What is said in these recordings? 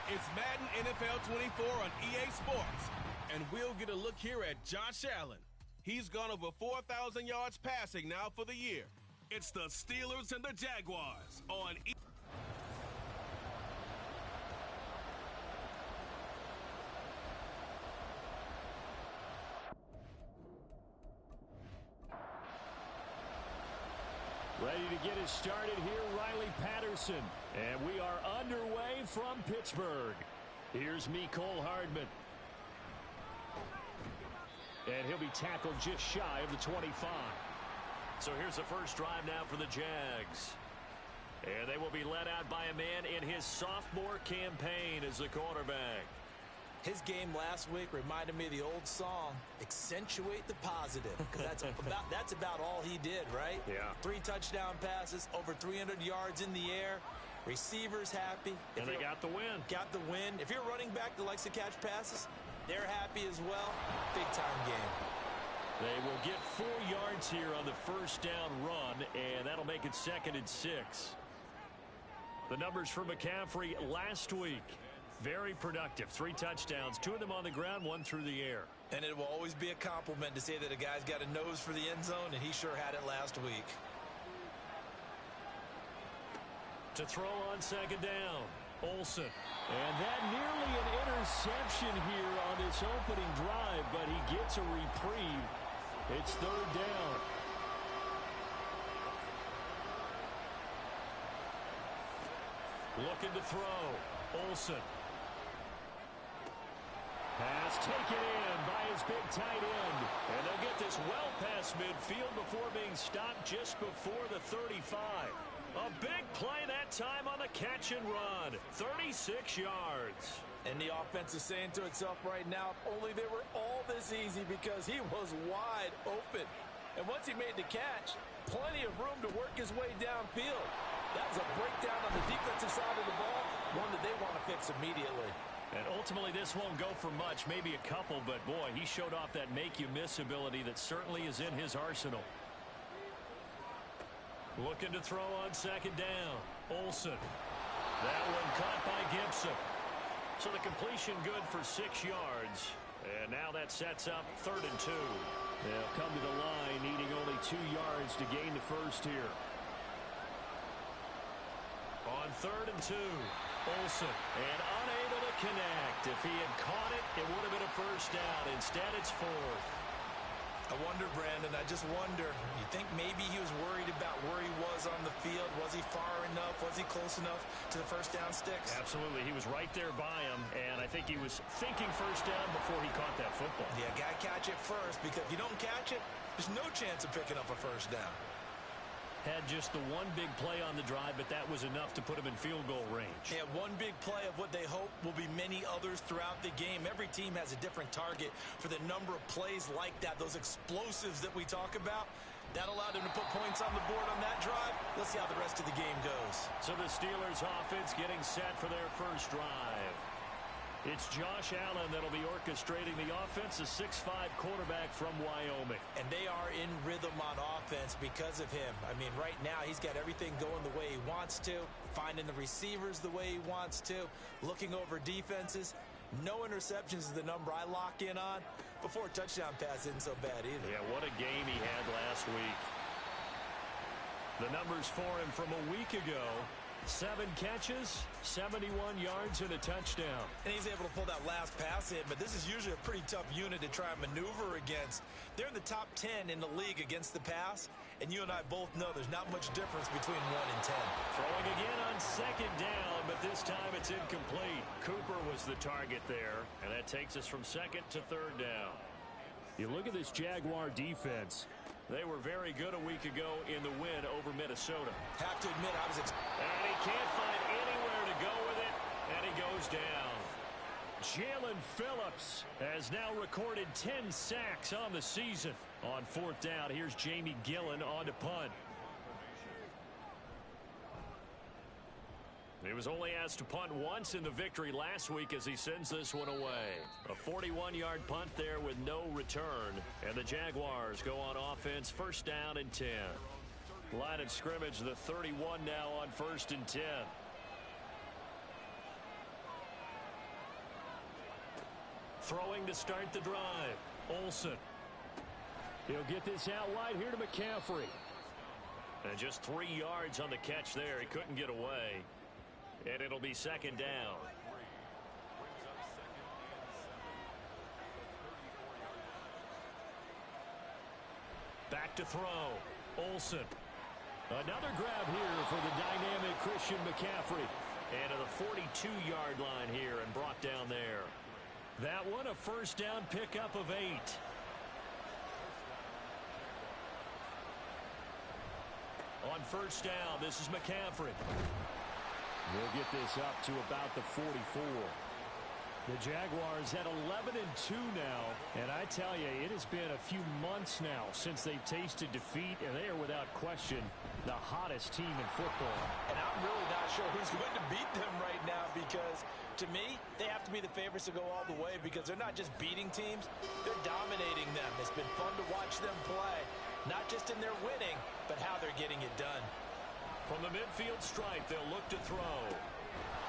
It's Madden NFL 24 on EA Sports. And we'll get a look here at Josh Allen. He's gone over 4,000 yards passing now for the year. It's the Steelers and the Jaguars on EA. Ready to get us started here, Riley Patterson. And we are underway from Pittsburgh. Here's Mecole Hardman. And he'll be tackled just shy of the 25. So here's the first drive now for the Jags. And they will be led out by a man in his sophomore campaign as the quarterback. His game last week reminded me of the old song, Accentuate the Positive. Because that's about all he did, right? Yeah. 3 touchdown passes, over 300 yards in the air. Receivers happy. And they got the win. Got the win. If you're running back that likes to catch passes, they're happy as well. Big-time game. They will get 4 yards here on the first down run, and that'll make it 2nd and 6. The numbers for McCaffrey last week. Very productive. 3 touchdowns, 2 of them on the ground, 1 through the air. And it will always be a compliment to say that a guy's got a nose for the end zone, and he sure had it last week. To throw on 2nd down, Olsen. And that nearly an interception here on this opening drive, but he gets a reprieve. It's 3rd down. Looking to throw, Olsen. Pass taken in by his big tight end. And they'll get this well past midfield before being stopped just before the 35. A big play that time on the catch and run. 36 yards. And the offense is saying to itself right now, if only they were all this easy, because he was wide open. And once he made the catch, plenty of room to work his way downfield. That was a breakdown on the defensive side of the ball, one that they want to fix immediately. And ultimately, this won't go for much, maybe a couple, but boy, he showed off that make-you-miss ability that certainly is in his arsenal. Looking to throw on 2nd down, Olsen. That one caught by Gibson. So the completion good for 6 yards. And now that sets up 3rd and 2. They'll come to the line, needing only 2 yards to gain the first here. On 3rd and 2, Olsen, and unable to connect. If he had caught it, it would have been a first down. Instead, it's 4th. I wonder, Brandon, I just wonder, you think maybe he was worried about where he was on the field? Was he far enough? Was he close enough to the first down sticks? Absolutely. He was right there by him, and I think he was thinking first down before he caught that football. Yeah, got to catch it first, because if you don't catch it, there's no chance of picking up a first down. Had just the one big play on the drive, but that was enough to put him in field goal range. Yeah, one big play of what they hope will be many others throughout the game. Every team has a different target for the number of plays like that, those explosives that we talk about. That allowed him to put points on the board on that drive. Let's see how the rest of the game goes. So the Steelers offense getting set for their first drive. It's Josh Allen that'll be orchestrating the offense, a 6'5" quarterback from Wyoming. And they are in rhythm on offense because of him. I mean, right now he's got everything going the way he wants to, finding the receivers the way he wants to, looking over defenses. No interceptions is the number I lock in on. Before a touchdown pass isn't so bad either. Yeah, what a game he had last week. The numbers for him from a week ago: 7 catches, 71 yards, and a touchdown. And he's able to pull that last pass in, but this is usually a pretty tough unit to try and maneuver against. They're in the top 10 in the league against the pass, and you and I both know there's not much difference between 1 and 10. Throwing again on 2nd down, but this time it's incomplete. Cooper was the target there, and that takes us from 2nd to 3rd down. You look at this Jaguar defense. They were very good a week ago in the win over Minnesota. Have to admit, I was and he can't find anywhere to go with it, and he goes down. Jalen Phillips has now recorded 10 sacks on the season. On 4th down, here's Jamie Gillen on to punt. He was only asked to punt once in the victory last week as he sends this one away. A 41-yard punt there with no return. And the Jaguars go on offense, 1st down and 10. Line of scrimmage, the 31 now on 1st and 10. Throwing to start the drive. Olsen. He'll get this out wide here to McCaffrey. And just 3 yards on the catch there. He couldn't get away. And it'll be second down. Back to throw. Olsen. Another grab here for the dynamic Christian McCaffrey. And to the 42-yard line here and brought down there. That one a first down pickup of 8. On first down, this is McCaffrey. We'll get this up to about the 44. The Jaguars at 11-2 now, and I tell you, it has been a few months now since they've tasted defeat, and they are without question the hottest team in football. And I'm really not sure who's going to beat them right now because, to me, they have to be the favorites to go all the way because they're not just beating teams, they're dominating them. It's been fun to watch them play, not just in their winning, but how they're getting it done. From the midfield stripe, they'll look to throw.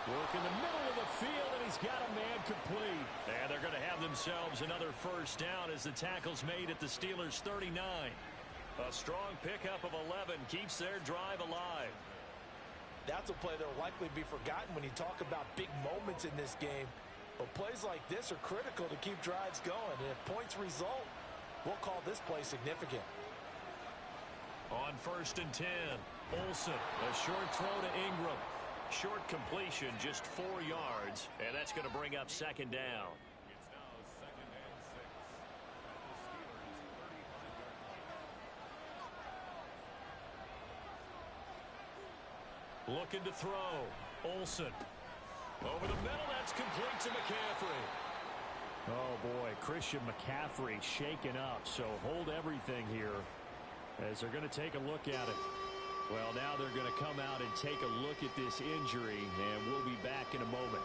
Work in the middle of the field, and he's got a man complete. And they're going to have themselves another first down as the tackle's made at the Steelers' 39. A strong pickup of 11 keeps their drive alive. That's a play that will likely be forgotten when you talk about big moments in this game. But plays like this are critical to keep drives going. And if points result, we'll call this play significant. On first and 10, Olsen, a short throw to Ingram. Short completion, just 4 yards, and that's going to bring up second down. Looking to throw. Olsen. Over the middle, that's complete to McCaffrey. Oh, boy, Christian McCaffrey shaken up, so hold everything here as they're going to take a look at it. Well, now they're going to come out and take a look at this injury, and we'll be back in a moment.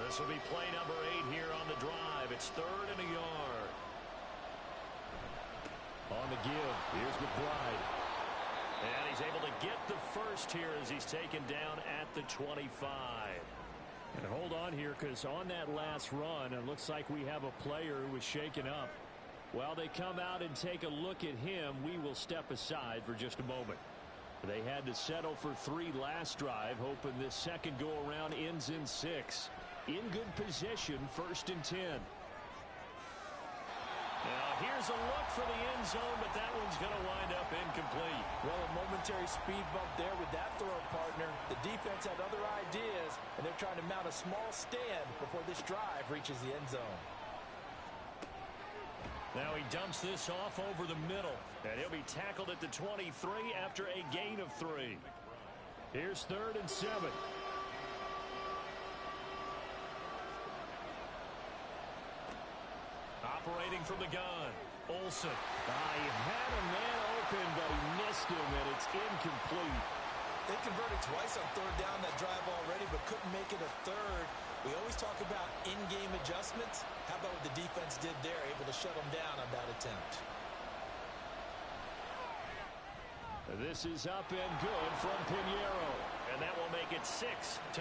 This will be play number 8 here on the drive. It's 3rd and a yard. On the give, here's McBride. And he's able to get the first here as he's taken down at the 25. And hold on here, because on that last run, it looks like we have a player who was shaken up. While they come out and take a look at him, we will step aside for just a moment. They had to settle for 3 last drive, hoping this second go-around ends in 6. In good position, 1st and 10. Now, here's a look for the end zone, but that one's going to wind up incomplete. Well, a momentary speed bump there with that throw, partner. The defense had other ideas, and they're trying to mount a small stand before this drive reaches the end zone. Now he dumps this off over the middle, and he'll be tackled at the 23 after a gain of 3. Here's 3rd and 7. Operating from the gun, Olsen. He had a man open, but he missed him, and it's incomplete. They converted twice on 3rd down that drive already, but couldn't make it a 3rd. We always talk about in-game adjustments. How about what the defense did there, able to shut them down on that attempt? This is up and good from Pinheiro, and that will make it 6-0.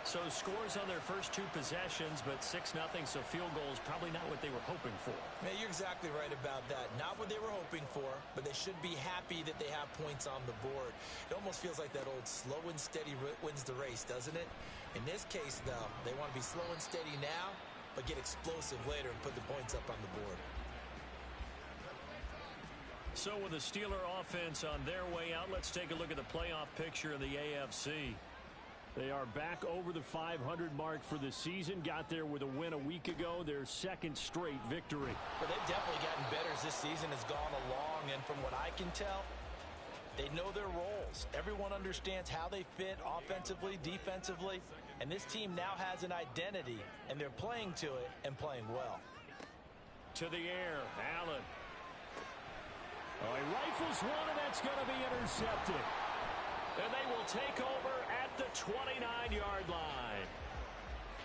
So scores on their first 2 possessions, but 6-0, so field goal is probably not what they were hoping for. Yeah, you're exactly right about that. Not what they were hoping for, but they should be happy that they have points on the board. It almost feels like that old slow and steady wins the race, doesn't it? In this case, though, they want to be slow and steady now, but get explosive later and put the points up on the board. So with the Steeler offense on their way out, let's take a look at the playoff picture in the AFC. They are back over the 500 mark for the season. Got there with a win a week ago, their 2nd straight victory. But they've definitely gotten better as this season has gone along, and from what I can tell, they know their roles. Everyone understands how they fit offensively, defensively, and this team now has an identity, and they're playing to it and playing well. To the air, Allen. Oh, he rifles one, and that's going to be intercepted. And they will take over at the 29-yard line.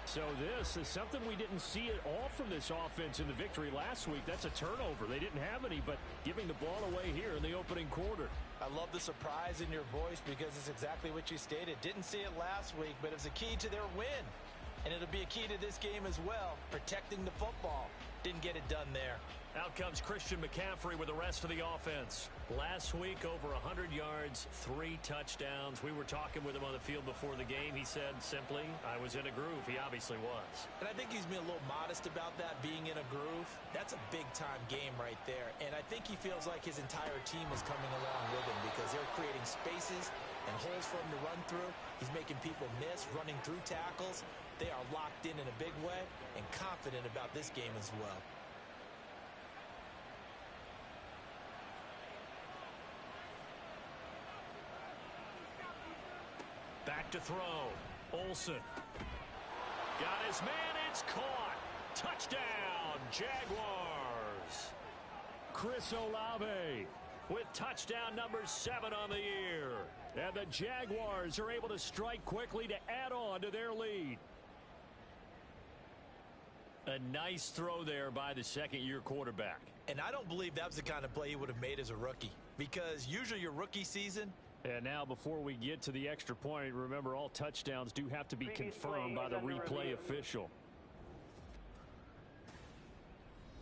So this is something we didn't see at all from this offense in the victory last week. That's a turnover. They didn't have any, but giving the ball away here in the opening quarter. I love the surprise in your voice because it's exactly what you stated. Didn't see it last week, but it was a key to their win. And it'll be a key to this game as well, protecting the football. Didn't get it done there. Out comes Christian McCaffrey with the rest of the offense. Last week, over 100 yards, 3 touchdowns. We were talking with him on the field before the game. He said simply, I was in a groove. He obviously was. And I think he's being a little modest about that, being in a groove. That's a big-time game right there. And I think he feels like his entire team is coming along with him because they're creating spaces and holes for him to run through. He's making people miss, running through tackles. They are locked in a big way and confident about this game as well. Back to throw. Olsen. Got his man. It's caught. Touchdown, Jaguars. Chris Olave with touchdown number 7 on the year. And the Jaguars are able to strike quickly to add on to their lead. A nice throw there by the second-year quarterback. And I don't believe that was the kind of play he would have made as a rookie. Because usually your rookie season. And now before we get to the extra point, remember all touchdowns do have to be confirmed by the replay official.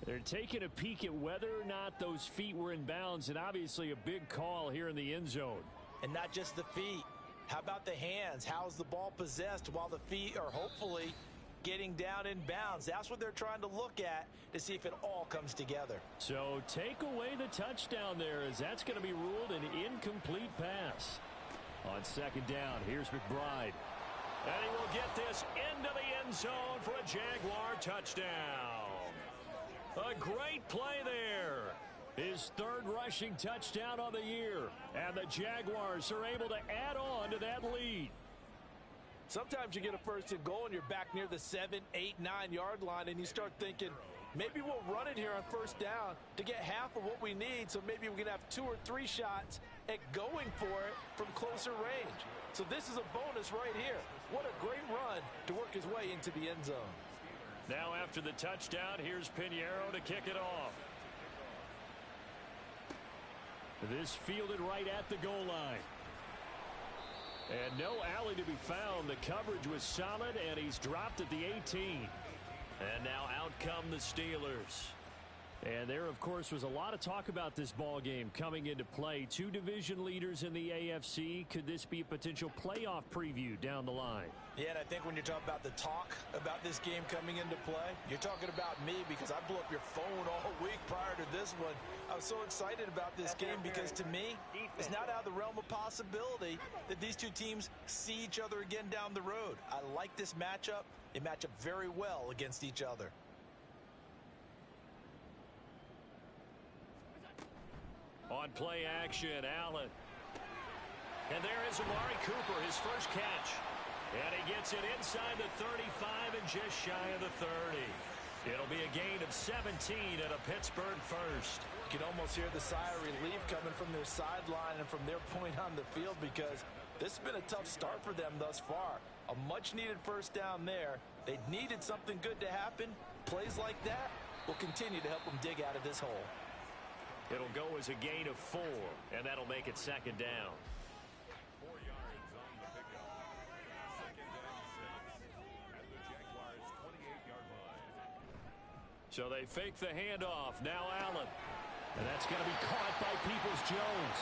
They're taking a peek at whether or not those feet were in bounds, and obviously a big call here in the end zone. And not just the feet. How about the hands? How's the ball possessed while the feet are hopefully getting down in bounds? That's what they're trying to look at to see if it all comes together. So take away the touchdown there, as that's going to be ruled an incomplete pass. On second down, here's McBride. And he will get this into the end zone for a Jaguar touchdown. A great play there. His 3rd rushing touchdown on the year. And the Jaguars are able to add on to that lead. Sometimes you get a 1st and goal and you're back near the 7, 8, 9-yard line and you start thinking, maybe we'll run it here on 1st down to get half of what we need, so maybe we can have 2 or 3 shots at going for it from closer range. So this is a bonus right here. What a great run to work his way into the end zone. Now after the touchdown, here's Pinheiro to kick it off. This fielded right at the goal line. And no alley to be found. The coverage was solid, and he's dropped at the 18. And now out come the Steelers. And there, of course, was a lot of talk about this ball game coming into play. 2 division leaders in the AFC. Could this be a potential playoff preview down the line? Yeah, and I think when you're talking about the talk about this game coming into play, you're talking about me because I blew up your phone all week prior to this one. I was so excited about this game because to me, it's not out of the realm of possibility that these 2 teams see each other again down the road. I like this matchup. They match up very well against each other. On play action, Allen. And there is Amari Cooper, his first catch. And he gets it inside the 35 and just shy of the 30. It'll be a gain of 17 and a Pittsburgh first. You can almost hear the sigh of relief coming from their sideline and from their point on the field because this has been a tough start for them thus far. A much-needed 1st down there. They needed something good to happen. Plays like that will continue to help them dig out of this hole. It'll go as a gain of 4, and that'll make it 2nd down. 4 yards on the pickup. 2nd and 6 at the Jaguars' 28-yard line. So they fake the handoff. Now Allen. And that's going to be caught by Peoples-Jones.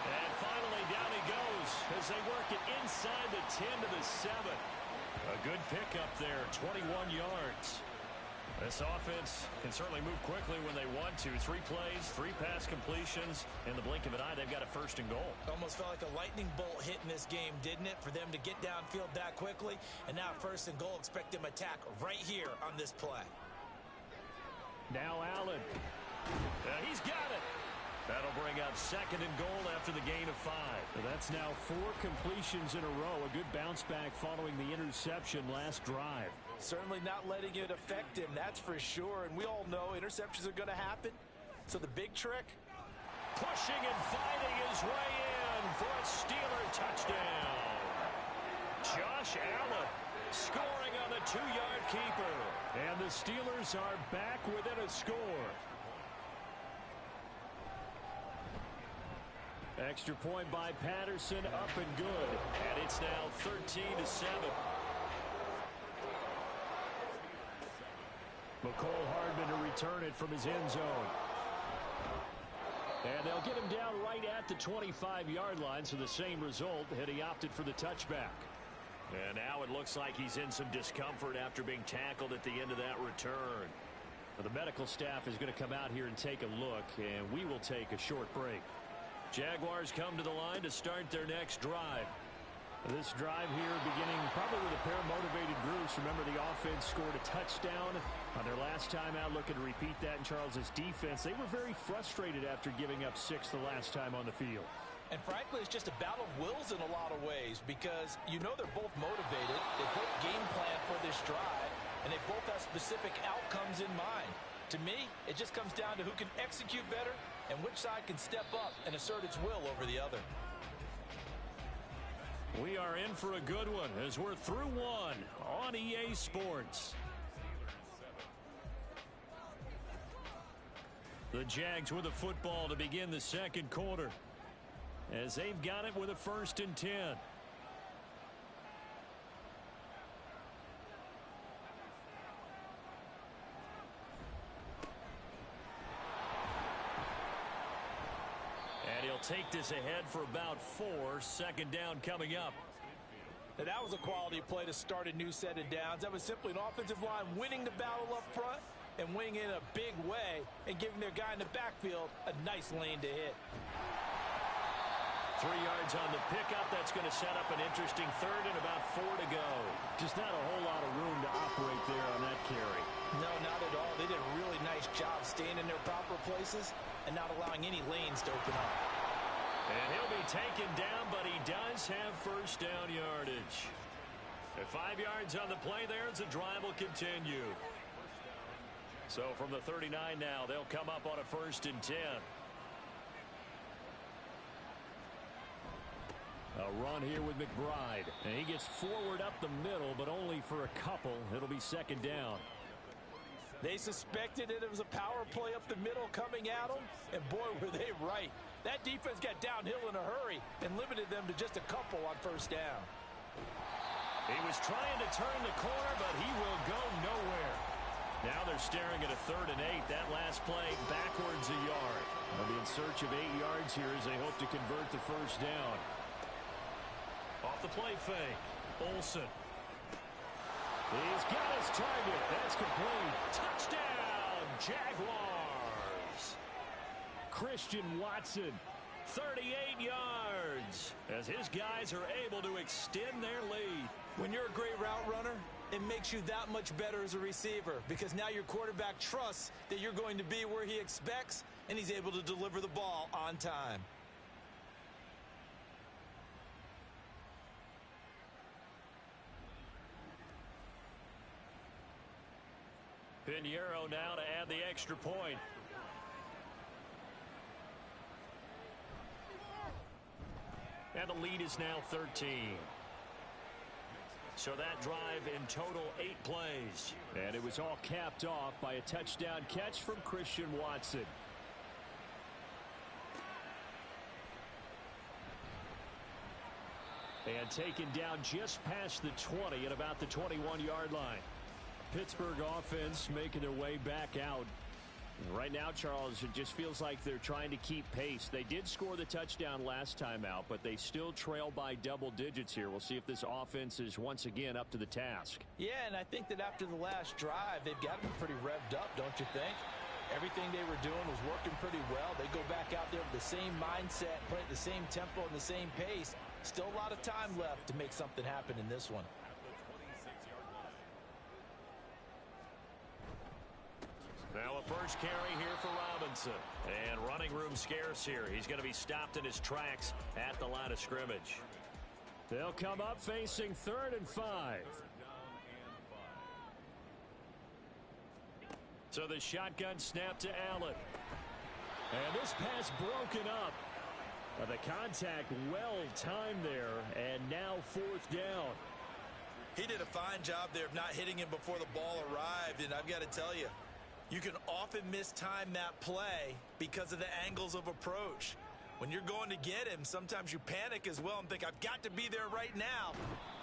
And finally down he goes as they work it inside the 10 to the 7. A good pickup there, 21 yards. This offense can certainly move quickly when they want to. 3 plays, 3 pass completions. In the blink of an eye, they've got a 1st and goal. Almost felt like a lightning bolt hit in this game, didn't it? For them to get downfield that quickly. And now 1st and goal, expect them to attack right here on this play. Now Allen. He's got it. That'll bring up 2nd and goal after the gain of 5. Well, that's now 4 completions in a row. A good bounce back following the interception last drive. Certainly not letting it affect him, that's for sure. And we all know interceptions are going to happen. So the big trick? Pushing and fighting his way in for a Steeler touchdown. Josh Allen scoring on the 2-yard keeper. And the Steelers are back within a score. Extra point by Patterson, up and good. And it's now 13 to 7. return it from his end zone. And they'll get him down right at the 25-yard line, so the same result had he opted for the touchback. And now it looks like he's in some discomfort after being tackled at the end of that return. Well, the medical staff is going to come out here and take a look, and we will take a short break. Jaguars come to the line to start their next drive. This drive here beginning probably with a pair of motivated groups. Remember, the offense scored a touchdown on their last time out. Looking to repeat that in Charles's defense. They were very frustrated after giving up 6 the last time on the field. And frankly, it's just a battle of wills in a lot of ways because you know they're both motivated. They both game plan for this drive, and they both have specific outcomes in mind. To me, it just comes down to who can execute better and which side can step up and assert its will over the other. We are in for a good one as we're through one on EA Sports. The Jags with the football to begin the second quarter as they've got it with a 1st and 10. And he'll take this ahead for about 4. 2nd down coming up. Now, that was a quality play to start a new set of downs. That was simply an offensive line winning the battle up front and winning in a big way and giving their guy in the backfield a nice lane to hit. 3 yards on the pickup. That's going to set up an interesting 3rd and about 4 to go. Just not a whole lot of room to operate there on that carry. No, not at all. They did a really nice job staying in their proper places and not allowing any lanes to open up. And he'll be taken down, but he does have 1st down yardage. At 5 yards on the play there as the drive will continue. So from the 39 now, they'll come up on a 1st and 10. A run here with McBride. And he gets forward up the middle, but only for a couple. It'll be 2nd down. They suspected it was a power play up the middle coming at them, and boy, were they right. That defense got downhill in a hurry and limited them to just a couple on 1st down. He was trying to turn the corner, but he will go nowhere. Now they're staring at a 3rd and 8. That last play backwards a yard. They'll be in search of 8 yards here as they hope to convert the 1st down. Off the play fake. Olsen. He's got his target. That's complete. Touchdown, Jaguars. Christian Watson. 38 yards as his guys are able to extend their lead. When you're a great route runner, it makes you that much better as a receiver because now your quarterback trusts that you're going to be where he expects and he's able to deliver the ball on time. Pinheiro now to add the extra point. And the lead is now 13. So that drive in total 8 plays. And it was all capped off by a touchdown catch from Christian Watson. And taken down just past the 20 at about the 21-yard line. Pittsburgh offense making their way back out. Right now, Charles, it just feels like they're trying to keep pace. They did score the touchdown last time out, but they still trail by double digits here. We'll see if this offense is once again up to the task. Yeah, and I think that after the last drive, they've got to be pretty revved up, don't you think? Everything they were doing was working pretty well. They go back out there with the same mindset, play at the same tempo and the same pace. Still a lot of time left to make something happen in this one. Now a first carry here for Robinson. And running room scarce here. He's going to be stopped in his tracks at the line of scrimmage. They'll come up facing 3rd and 5. So the shotgun snap to Allen. And this pass broken up. The contact well timed there. And now 4th down. He did a fine job there of not hitting him before the ball arrived. And I've got to tell you, you can often mistime that play because of the angles of approach. When you're going to get him, sometimes you panic as well and think, I've got to be there right now.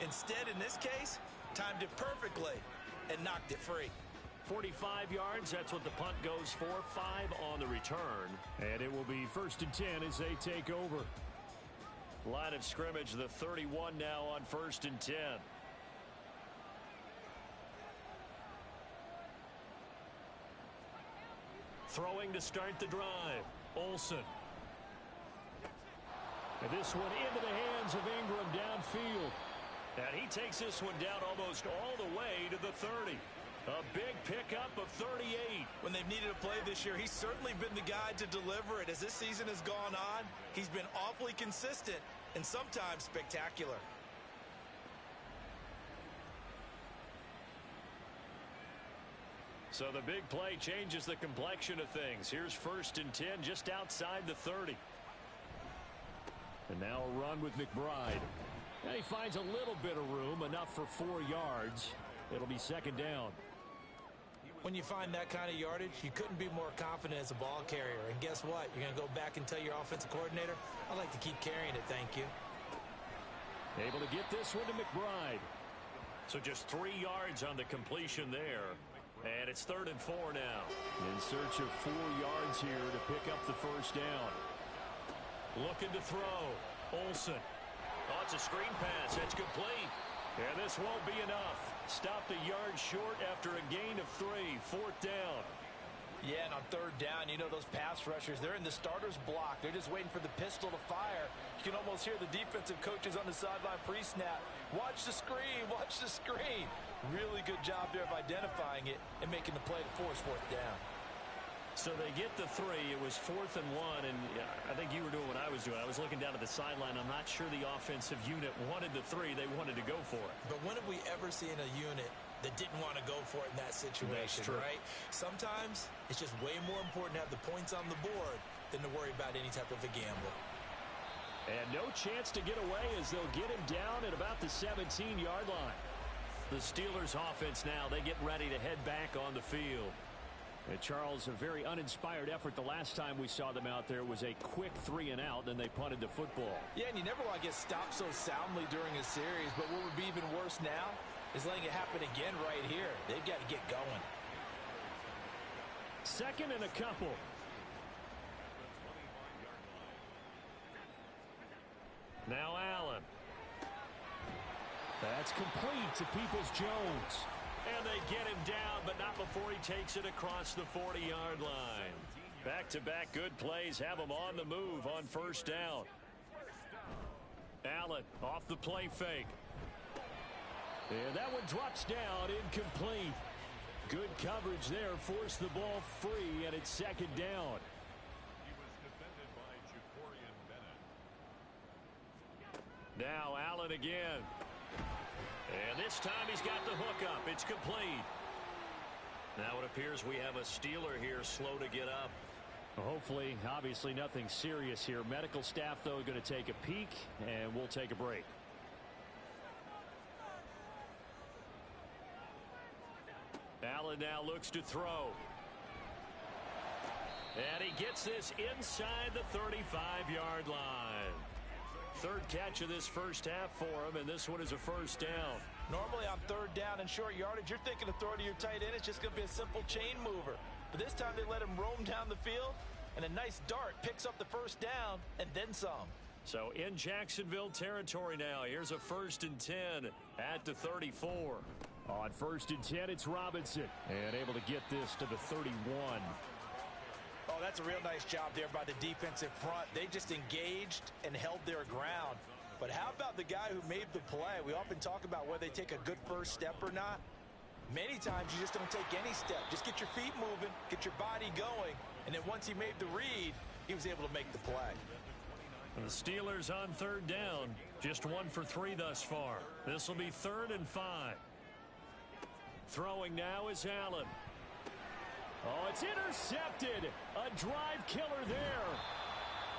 Instead, in this case, timed it perfectly and knocked it free. 45 yards. That's what the punt goes for. 5 on the return. And it will be 1st and 10 as they take over. Line of scrimmage, the 31 now on 1st and 10. Throwing to start the drive. Olsen. And this one into the hands of Ingram downfield. And he takes this one down almost all the way to the 30. A big pickup of 38. When they've needed a play this year, he's certainly been the guy to deliver it. As this season has gone on, he's been awfully consistent and sometimes spectacular. So the big play changes the complexion of things. Here's 1st and 10 just outside the 30. And now a run with McBride. And he finds a little bit of room, enough for 4 yards. It'll be 2nd down. When you find that kind of yardage, you couldn't be more confident as a ball carrier. And guess what? You're going to go back and tell your offensive coordinator, I'd like to keep carrying it, thank you. Able to get this one to McBride. So just 3 yards on the completion there. And it's 3rd and 4 now. In search of 4 yards here to pick up the 1st down. Looking to throw. Olsen. Oh, it's a screen pass. It's complete. And this won't be enough. Stopped a yard short after a gain of 3. 4th down. Yeah, and on 3rd down, you know those pass rushers, they're in the starter's block. They're just waiting for the pistol to fire. You can almost hear the defensive coaches on the sideline pre-snap. Watch the screen, watch the screen. Really good job there of identifying it and making the play to force 4th down. So they get the 3. It was 4th and 1, and I think you were doing what I was doing. I was looking down at the sideline. I'm not sure the offensive unit wanted the 3. They wanted to go for it. But when have we ever seen a unit that didn't want to go for it in that situation, right? Sometimes it's just way more important to have the points on the board than to worry about any type of a gamble. And no chance to get away as they'll get him down at about the 17-yard line. The Steelers offense now, they get ready to head back on the field. And Charles, a very uninspired effort the last time we saw them out there was a quick 3 and out, then they punted the football. Yeah, and you never want to get stopped so soundly during a series, but what would be even worse now is letting it happen again right here. They've got to get going. 2nd and a couple. Now Allen. That's complete to Peoples-Jones. And they get him down, but not before he takes it across the 40-yard line. Back-to-back good plays have him on the move on 1st down. Allen off the play fake. And that one drops down, incomplete. Good coverage there, forced the ball free, and it's 2nd down. Now Allen again. And this time he's got the hook up. It's complete. Now it appears we have a Steeler here slow to get up. Hopefully, obviously nothing serious here. Medical staff, though, going to take a peek, and we'll take a break. Allen now looks to throw. And he gets this inside the 35-yard line. 3rd catch of this first half for him, and this one is a 1st down. Normally on 3rd down and short yardage, you're thinking of throwing to your tight end. It's just going to be a simple chain mover. But this time they let him roam down the field, and a nice dart picks up the 1st down and then some. So in Jacksonville territory now. Here's a 1st and 10 at the 34. On 1st and 10, it's Robinson. And able to get this to the 31. Oh, that's a real nice job there by the defensive front. They just engaged and held their ground. But how about the guy who made the play? We often talk about whether they take a good first step or not. Many times you just don't take any step. Just get your feet moving, get your body going, and then once he made the read, he was able to make the play. And the Steelers on 3rd down, just 1 for 3 thus far. This will be 3rd and 5. Throwing now is Allen. Oh, it's intercepted. A drive killer there.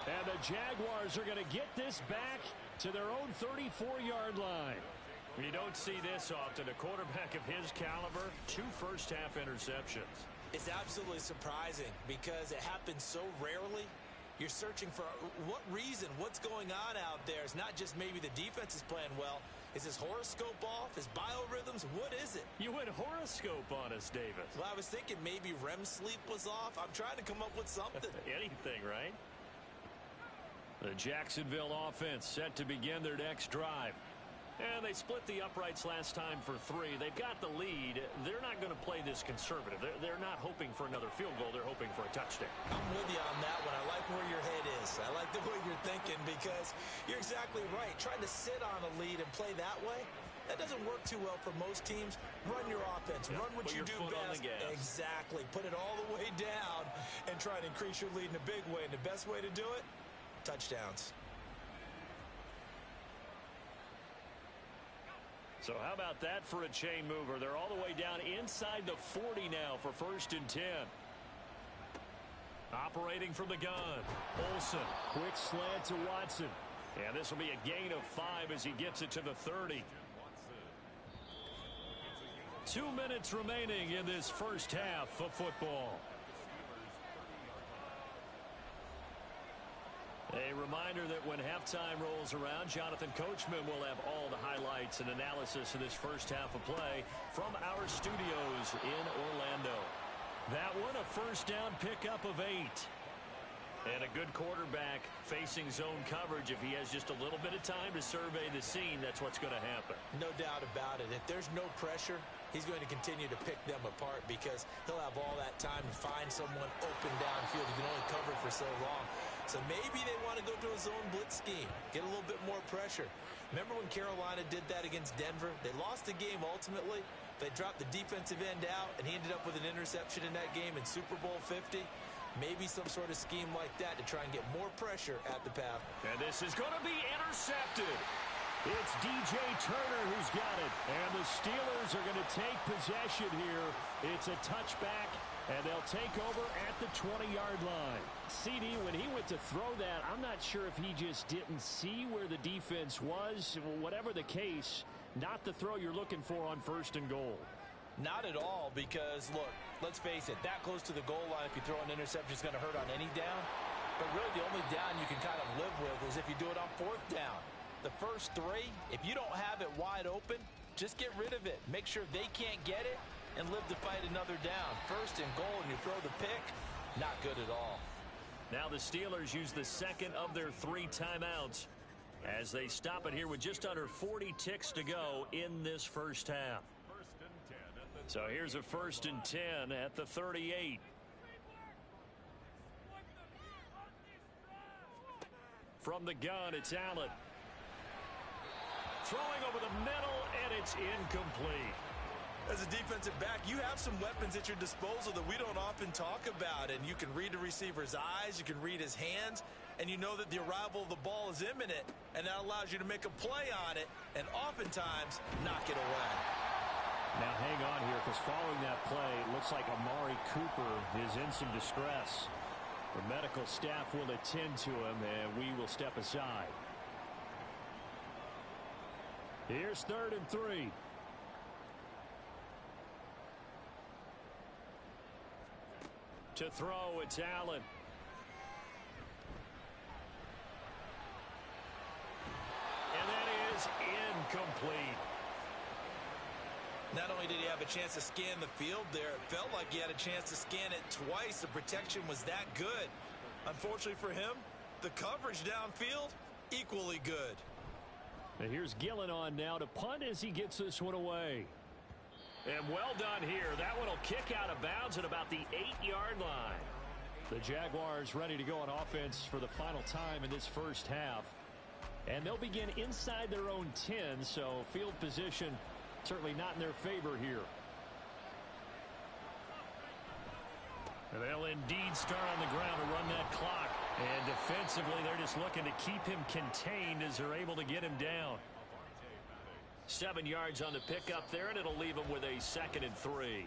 And the Jaguars are going to get this back to their own 34-yard line. You don't see this often. A quarterback of his caliber, 2 first-half interceptions. It's absolutely surprising because it happens so rarely. You're searching for what reason, what's going on out there. It's not just maybe the defense is playing well. Is his horoscope off? His biorhythms? What is it? You went horoscope on us, Davis. Well, I was thinking maybe REM sleep was off. I'm trying to come up with something. Anything, right? The Jacksonville offense set to begin their next drive. And they split the uprights last time for 3. They've got the lead. They're not going to play this conservative. They're not hoping for another field goal. They're hoping for a touchdown. I'm with you on that one. I like where your head is. I like the way you're thinking because you're exactly right. Trying to sit on a lead and play that way, that doesn't work too well for most teams. Run your offense. Run what you do best. Exactly. Put it all the way down and try to increase your lead in a big way. And the best way to do it, touchdowns. So how about that for a chain mover? They're all the way down inside the 40 now for 1st and 10. Operating from the gun. Olsen. Quick slant to Watson. And this will be a gain of 5 as he gets it to the 30. 2 minutes remaining in this first half of football. A reminder that when halftime rolls around, Jonathan Coachman will have all the highlights and analysis of this first half of play from our studios in Orlando. That one, a first down pickup of 8. And a good quarterback facing zone coverage. If he has just a little bit of time to survey the scene, that's what's going to happen. No doubt about it. If there's no pressure, he's going to continue to pick them apart because he'll have all that time to find someone open downfield. He can only cover for so long. So maybe they want to go to a zone blitz scheme, get a little bit more pressure. Remember when Carolina did that against Denver? They lost the game ultimately. They dropped the defensive end out, and he ended up with an interception in that game in Super Bowl 50. Maybe some sort of scheme like that to try and get more pressure at the path. And this is going to be intercepted. It's DJ Turner who's got it. And the Steelers are going to take possession here. It's a touchback, and they'll take over at the 20-yard line. CD, when he went to throw that, I'm not sure if he just didn't see where the defense was. Whatever the case, not the throw you're looking for on 1st and goal. Not at all because, look, let's face it, that close to the goal line, if you throw an interception, it's going to hurt on any down. But really the only down you can kind of live with is if you do it on 4th down. The first 3, if you don't have it wide open, just get rid of it. Make sure they can't get it and live to fight another down. 1st and goal and you throw the pick, not good at all. Now the Steelers use the second of their 3 timeouts as they stop it here with just under 40 ticks to go in this first half. So here's a 1st and 10 at the 38. From the gun, it's Allen. Throwing over the middle, and it's incomplete. As a defensive back, you have some weapons at your disposal that we don't often talk about. And you can read the receiver's eyes, you can read his hands, and you know that the arrival of the ball is imminent. And that allows you to make a play on it and oftentimes knock it away. Now hang on here because following that play, it looks like Amari Cooper is in some distress. The medical staff will attend to him, and we will step aside. Here's 3rd and 3. To throw, it's Allen. And that is incomplete. Not only did he have a chance to scan the field there, it felt like he had a chance to scan it twice. The protection was that good. Unfortunately for him, the coverage downfield, equally good. And here's Gillen on now to punt as he gets this one away. And well done here. That one will kick out of bounds at about the 8-yard line. The Jaguars ready to go on offense for the final time in this first half. And they'll begin inside their own 10, so field position certainly not in their favor here. And they'll indeed start on the ground to run that clock. And defensively, they're just looking to keep him contained as they're able to get him down. 7 yards on the pickup there, and it'll leave him with a 2nd and 3.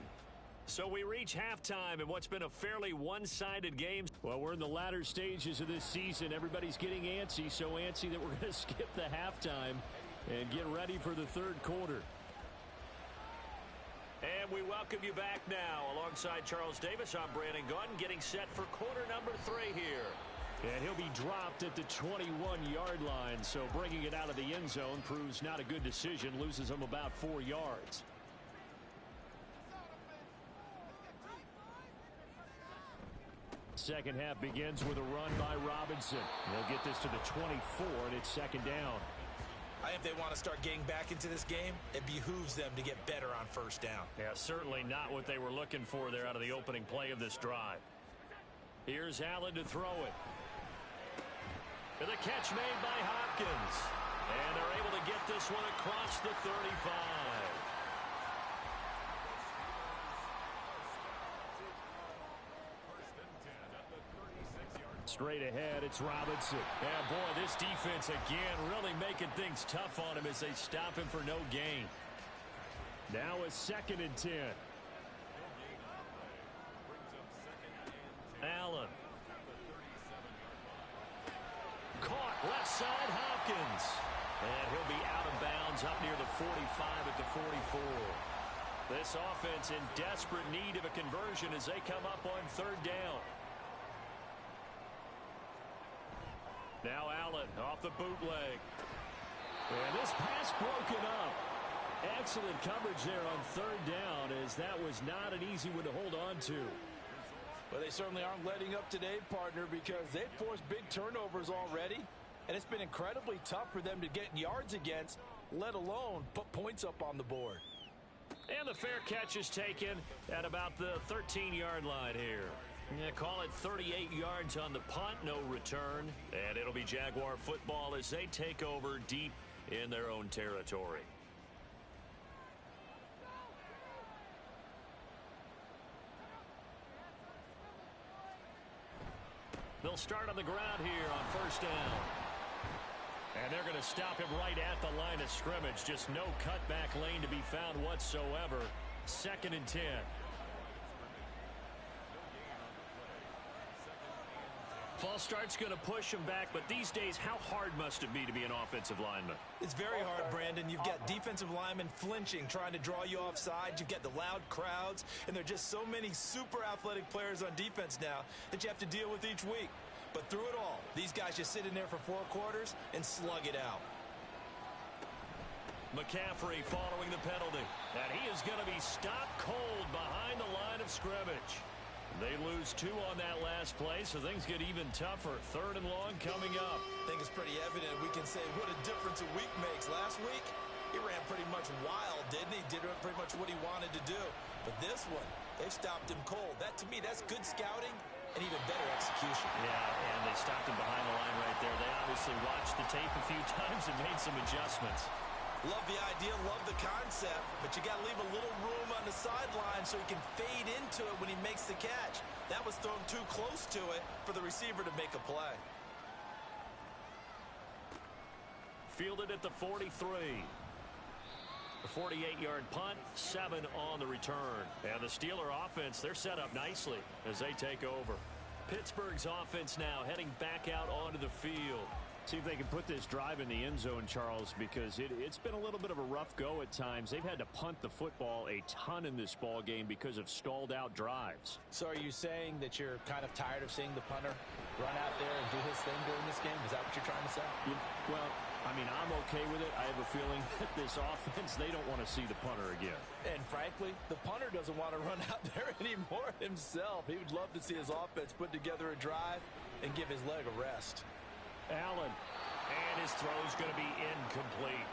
So we reach halftime in what's been a fairly one-sided game. Well, we're in the latter stages of this season. Everybody's getting antsy, so antsy that we're going to skip the halftime and get ready for the 3rd quarter. And we welcome you back now. Alongside Charles Davis, I'm Brandon Gauton, getting set for quarter number 3 here. And he'll be dropped at the 21-yard line, so bringing it out of the end zone proves not a good decision, loses him about 4 yards. Second half begins with a run by Robinson. They'll get this to the 24, and it's second down. I think if they want to start getting back into this game, it behooves them to get better on first down. Yeah, certainly not what they were looking for there out of the opening play of this drive. Here's Allen to throw it. And the catch made by Hopkins. And they're able to get this one across the 35. Straight ahead, it's Robinson. Yeah, boy, this defense again really making things tough on him as they stop him for no gain. Now a 2nd and 10. Allen. Caught left side, Hopkins. And he'll be out of bounds up near the 45 at the 44. This offense in desperate need of a conversion as they come up on 3rd down. Now Allen off the bootleg. And this pass broken up. Excellent coverage there on 3rd down, as that was not an easy one to hold on to. Well, they certainly aren't letting up today, partner, because they've forced big turnovers already. And it's been incredibly tough for them to get yards against, let alone put points up on the board. And the fair catch is taken at about the 13-yard line here. Yeah, call it 38 yards on the punt, no return. And it'll be Jaguar football as they take over deep in their own territory. They'll start on the ground here on 1st down. And they're going to stop him right at the line of scrimmage. Just no cutback lane to be found whatsoever. 2nd and 10. False start's going to push him back, but these days, how hard must it be to be an offensive lineman? It's very hard, Brandon. You've got defensive linemen flinching, trying to draw you offside. You've got the loud crowds, and there are just so many super athletic players on defense now that you have to deal with each week. But through it all, these guys just sit in there for 4 quarters and slug it out. McCaffrey following the penalty. And he is going to be stopped cold behind the line of scrimmage. They lose 2 on that last play, so things get even tougher. 3rd and long coming up. I think it's pretty evident. We can say what a difference a week makes. Last week, he ran pretty much wild, didn't he? Did pretty much what he wanted to do. But this one, they stopped him cold. That, to me, that's good scouting and even better execution. Yeah, and they stopped him behind the line right there. They obviously watched the tape a few times and made some adjustments. Love the idea, love the concept, but you got to leave a little room on the sideline so he can fade into it when he makes the catch. That was thrown too close to it for the receiver to make a play. Fielded at the 43. A 48-yard punt, 7 on the return. And the Steeler offense, they're set up nicely as they take over. Pittsburgh's offense now heading back out onto the field. See if they can put this drive in the end zone, Charles, because it's been a little bit of a rough go at times. They've had to punt the football a ton in this ball game because of stalled out drives. So are you saying that you're kind of tired of seeing the punter run out there and do his thing during this game? Is that what you're trying to say? Well, I mean, I'm okay with it. I have a feeling that this offense, they don't want to see the punter again. And frankly, the punter doesn't want to run out there anymore himself. He would love to see his offense put together a drive and give his leg a rest. Allen, and his throw's going to be incomplete.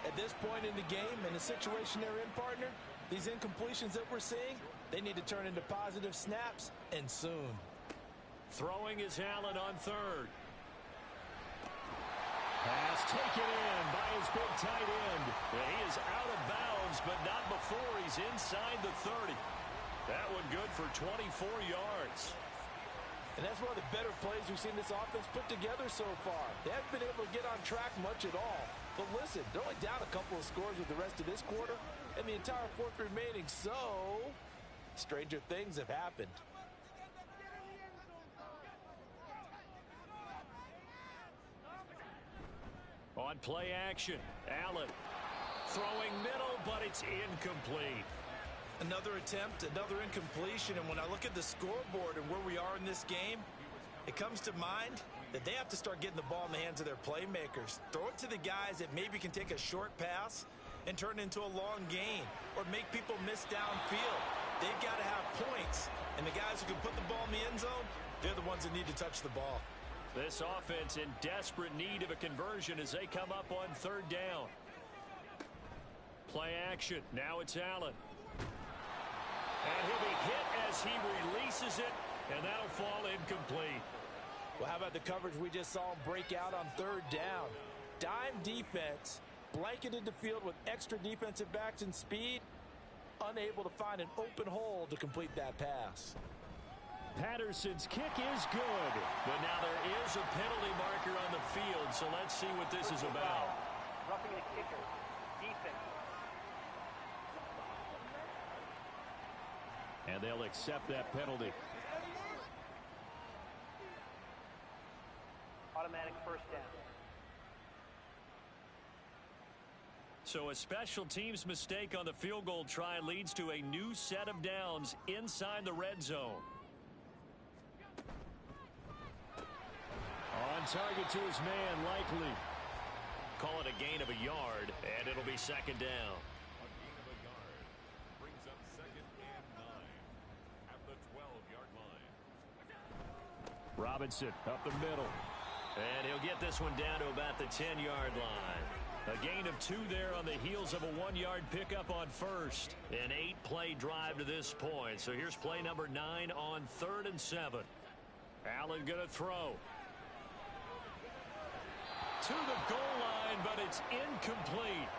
At this point in the game, in the situation they're in, partner, these incompletions that we're seeing, they need to turn into positive snaps, and soon. Throwing is Allen on 3rd. Pass taken in by his big tight end. And he is out of bounds, but not before he's inside the 30. That one good for 24 yards. And that's one of the better plays we've seen this offense put together so far. They haven't been able to get on track much at all. But listen, they're only down a couple of scores with the rest of this quarter, and the entire 4th remaining, so stranger things have happened. On play action, Allen throwing middle, but it's incomplete. Another attempt, another incompletion, and when I look at the scoreboard and where we are in this game, It comes to mind that they have to start getting the ball in the hands of their playmakers. Throw it to the guys that maybe can take a short pass and turn it into a long gain or make people miss downfield. They've got to have points, and the guys who can put the ball in the end zone, they're the ones that need to touch the ball. This offense in desperate need of a conversion as they come up on third down. Play action. Now it's Allen. And he'll be hit as he releases it, and that'll fall incomplete. Well, how about the coverage we just saw him break out on third down? Dime defense, blanketed the field with extra defensive backs and speed, unable to find an open hole to complete that pass. Patterson's kick is good, but now there is a penalty marker on the field, so let's see what this is about. Roughing the kicker. Defense. And they'll accept that penalty. Automatic first down. So a special teams mistake on the field goal try leads to a new set of downs inside the red zone. On target to his man, likely. Call it a gain of a yard, and it'll be second down. A gain of a yard brings up 2nd and 9 at the 12-yard line. Robinson up the middle. And he'll get this one down to about the 10-yard line. A gain of 2 there on the heels of a 1-yard pickup on first. An 8-play drive to this point. So here's play number 9 on 3rd and 7. Allen going to throw. To the goal line, but it's incomplete.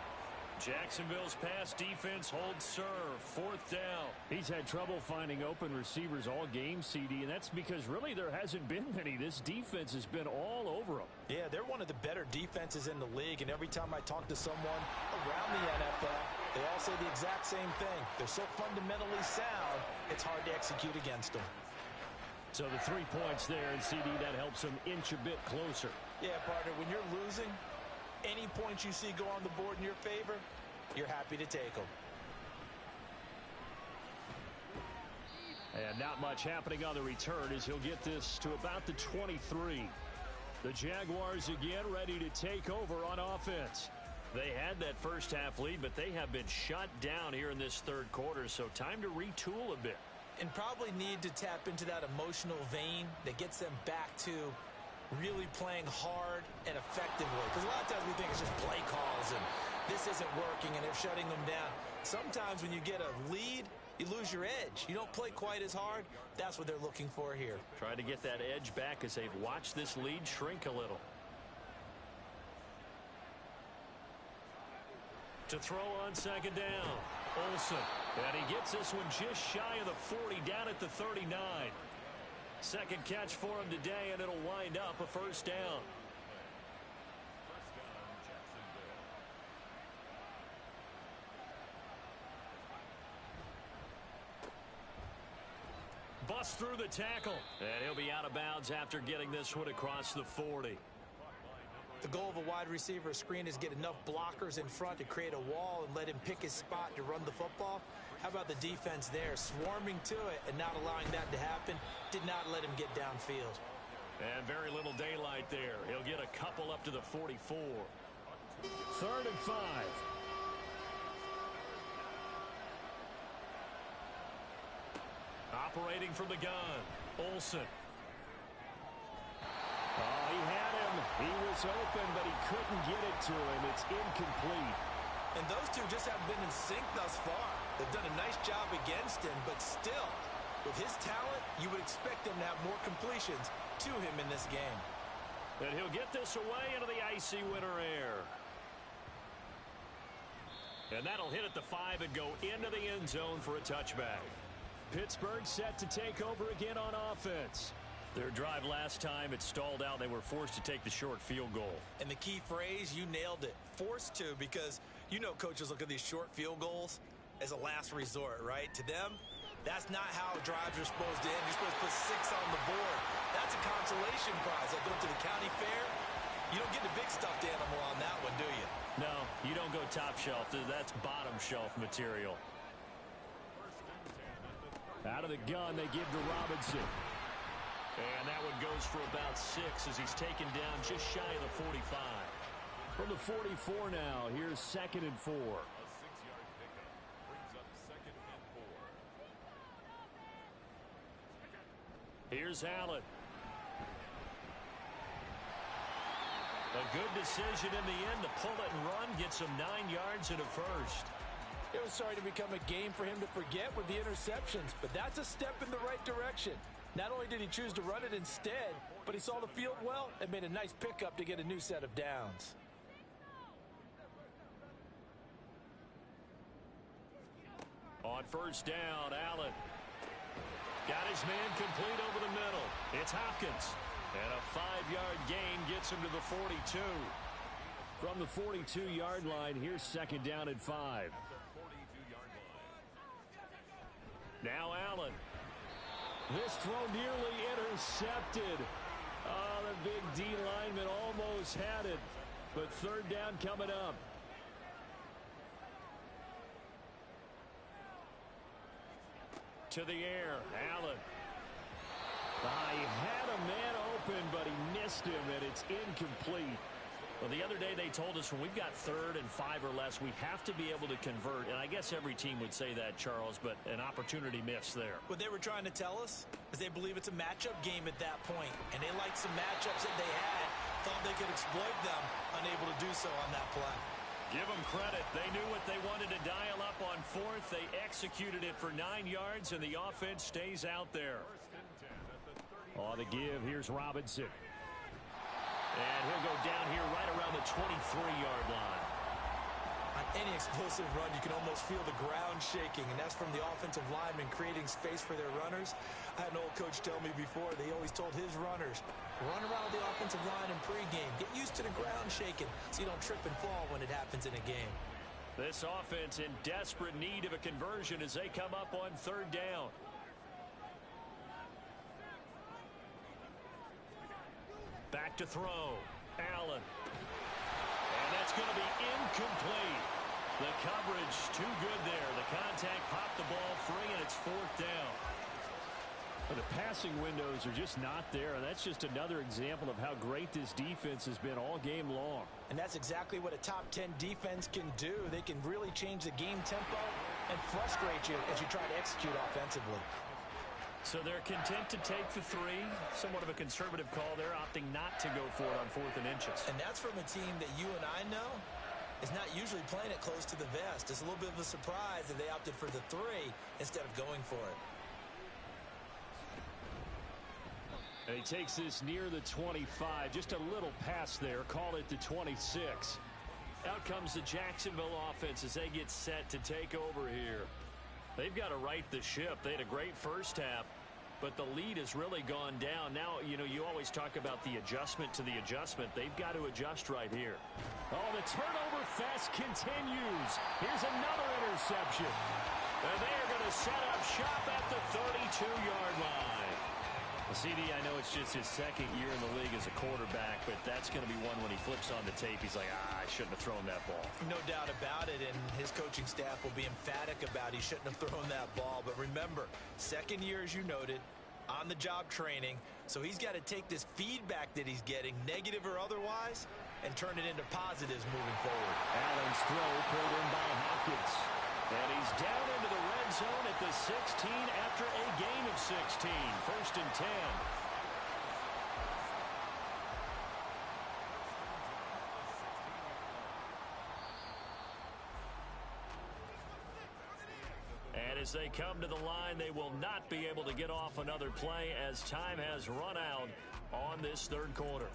Jacksonville's pass defense holds serve. 4th down. He's had trouble finding open receivers all game, CD, and that's because really there hasn't been many. This defense has been all over them. Yeah, they're one of the better defenses in the league, and every time I talk to someone around the NFL, they all say the exact same thing. They're so fundamentally sound, it's hard to execute against them. So the 3 points there, and CD, that helps them inch a bit closer. Yeah, partner, when you're losing, any points you see go on the board in your favor, you're happy to take them. And not much happening on the return as he'll get this to about the 23. The Jaguars again ready to take over on offense. They had that first half lead, but they have been shut down here in this third quarter, so time to retool a bit. And probably need to tap into that emotional vein that gets them back to really playing hard and effectively. Because a lot of times we think it's just play calls and this isn't working and they're shutting them down. Sometimes when you get a lead, you lose your edge. You don't play quite as hard. That's what they're looking for here. Trying to get that edge back as they've watched this lead shrink a little. To throw on second down, Olsen. And he gets this one just shy of the 40, down at the 39. Second catch for him today, and it'll wind up a first down. First down, Jacksonville. Bust through the tackle. And he'll be out of bounds after getting this one across the 40. The goal of a wide receiver screen is get enough blockers in front to create a wall and let him pick his spot to run the football. How about the defense there, swarming to it and not allowing that to happen? Did not let him get downfield. And very little daylight there. He'll get a couple up to the 44. 3rd and 5. Operating from the gun, Olsen. Oh, he had him. He was open, but he couldn't get it to him. It's incomplete. And those two just haven't been in sync thus far. They've done a nice job against him, but still, with his talent, you would expect him to have more completions to him in this game. And he'll get this away into the icy winter air. And that'll hit at the 5 and go into the end zone for a touchback. Pittsburgh set to take over again on offense. Their drive last time, it stalled out. They were forced to take the short field goal. And the key phrase, you nailed it, forced to, because you know coaches look at these short field goals as a last resort, right? To them, that's not how drives are supposed to end. You're supposed to put 6 on the board. That's a consolation prize. Like going to the county fair, you don't get the big stuffed animal on that one, do you? No, you don't go top shelf. That's bottom shelf material. Out of the gun, they give to Robinson. And that one goes for about 6 as he's taken down just shy of the 45. From the 44 now, here's 2nd and 4. A 6-yard pickup brings up 2nd and 4. Here's Allen. A good decision in the end to pull it and run, gets him 9 yards and a first. It was starting to become a game for him to forget with the interceptions, but that's a step in the right direction. Not only did he choose to run it instead, but he saw the field well and made a nice pickup to get a new set of downs. On first down, Allen got his man complete over the middle. It's Hopkins. And a 5-yard gain gets him to the 42. From the 42-yard line, here's 2nd down and 5. At the 42-yard line. Now Allen. This throw nearly intercepted. Oh, the big D lineman almost had it. But 3rd down coming up. To the air, Allen. He had a man open, but he missed him, and it's incomplete. Well, the other day they told us when we've got 3rd and 5 or less, we have to be able to convert. And I guess every team would say that, Charles, but an opportunity missed there. What they were trying to tell us is they believe it's a matchup game at that point, and they liked some matchups that they had, thought they could exploit them, unable to do so on that play. Give them credit. They knew what they wanted to dial up on 4th. They executed it for 9 yards, and the offense stays out there. 1st and 10 at the 30. On the give, here's Robinson. And he'll go down here right around the 23-yard line. On any explosive run, you can almost feel the ground shaking, and that's from the offensive linemen creating space for their runners. I had an old coach tell me before, they always told his runners, run around the offensive line in pregame. Get used to the ground shaking so you don't trip and fall when it happens in a game. This offense in desperate need of a conversion as they come up on 3rd down. Back to throw. Allen. And that's going to be incomplete. The coverage too good there. The contact popped the ball free, and it's 4th down. But the passing windows are just not there, and that's just another example of how great this defense has been all game long. And that's exactly what a top 10 defense can do. They can really change the game tempo and frustrate you as you try to execute offensively. So they're content to take the 3. Somewhat of a conservative call there, opting not to go for it on 4th and inches. And that's from a team that you and I know is not usually playing it close to the vest. It's a little bit of a surprise that they opted for the 3 instead of going for it. And he takes this near the 25. Just a little pass there. Call it the 26. Out comes the Jacksonville offense as they get set to take over here. They've got to right the ship. They had a great first half, but the lead has really gone down. Now, you know, you always talk about the adjustment to the adjustment. They've got to adjust right here. Oh, the turnover fest continues. Here's another interception. And they are going to set up shop at the 32-yard line. Well, CD, I know it's just his 2nd year in the league as a quarterback, but that's going to be one when he flips on the tape. He's like, I shouldn't have thrown that ball. No doubt about it, and his coaching staff will be emphatic about he shouldn't have thrown that ball. But remember, 2nd year, as you noted, on-the-job training, so he's got to take this feedback that he's getting, negative or otherwise, and turn it into positives moving forward. Allen's throw pulled in by Hopkins. And he's down into the red zone at the 16 after a gain of 16. 1st and 10. And as they come to the line, they will not be able to get off another play as time has run out on this 3rd quarter.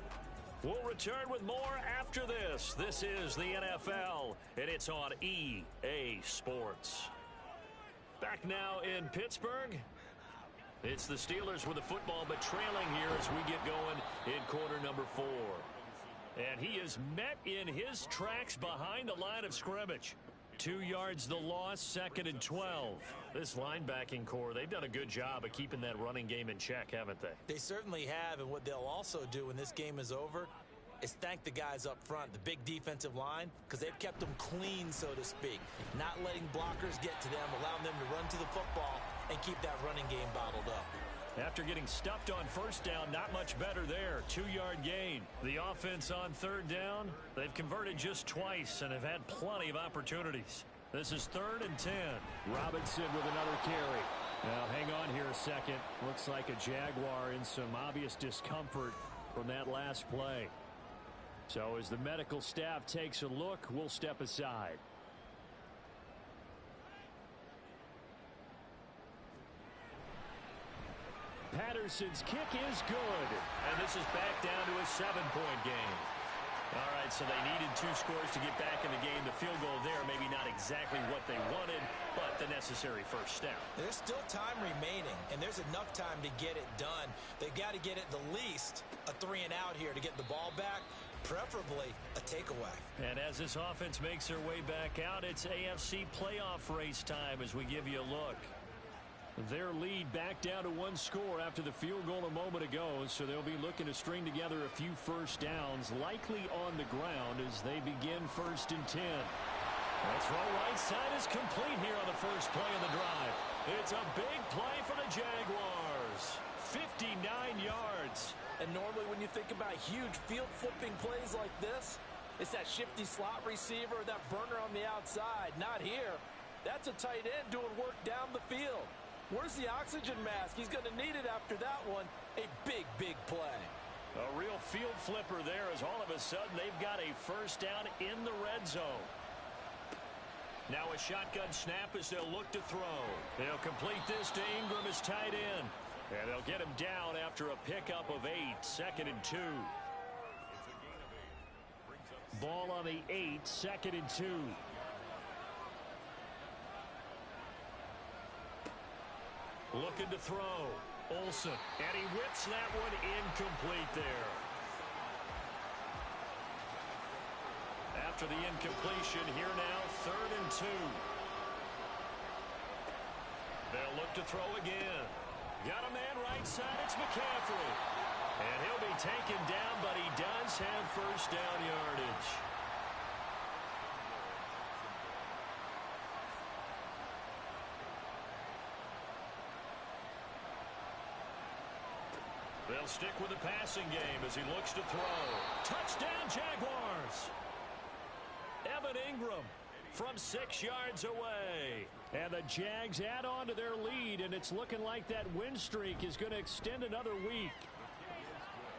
We'll return with more after this. This is the NFL, and it's on EA Sports. Back now in Pittsburgh. It's the Steelers with the football, but trailing here as we get going in quarter number 4. And he is met in his tracks behind the line of scrimmage. 2 yards the loss, 2nd and 12. This linebacking core, they've done a good job of keeping that running game in check, haven't they? They certainly have, and what they'll also do when this game is over is thank the guys up front, the big defensive line, because they've kept them clean, so to speak. Not letting blockers get to them, allowing them to run to the football and keep that running game bottled up. After getting stuffed on first down, not much better there. 2-yard gain. The offense on third down, they've converted just twice and have had plenty of opportunities. This is 3rd and 10. Robinson with another carry. Now, hang on here a second. Looks like a Jaguar in some obvious discomfort from that last play. So as the medical staff takes a look, we'll step aside. Patterson's kick is good. And this is back down to a 7-point game. All right, so they needed 2 scores to get back in the game. The field goal there, maybe not exactly what they wanted, but the necessary first step. There's still time remaining, and there's enough time to get it done. They've got to get at the least a 3-and-out here to get the ball back, preferably a takeaway. And as this offense makes their way back out, it's AFC playoff race time as we give you a look. Their lead back down to 1 score after the field goal a moment ago, so they'll be looking to string together a few first downs, likely on the ground as they begin 1st and 10. The throw right side is complete here on the first play of the drive. It's a big play for the Jaguars. 59 yards. And normally when you think about huge field flipping plays like this, it's that shifty slot receiver, that burner on the outside. Not here. That's a tight end doing work down the field. Where's the oxygen mask? He's going to need it after that one. A big, big play. A real field flipper there as all of a sudden they've got a first down in the red zone. Now a shotgun snap as they'll look to throw. They'll complete this to Ingram as tight end. And they'll get him down after a pickup of 8, 2nd and 2. Ball on the 8, 2nd and 2. Looking to throw. Olsen. And he whips that one incomplete there. After the incompletion, here now, 3rd and 2. They'll look to throw again. Got a man right side. It's McCaffrey. And he'll be taken down, but he does have first down yardage. They'll stick with the passing game as he looks to throw. Touchdown, Jaguars! Evan Ingram from 6 yards away. And the Jags add on to their lead, and it's looking like that win streak is going to extend another week.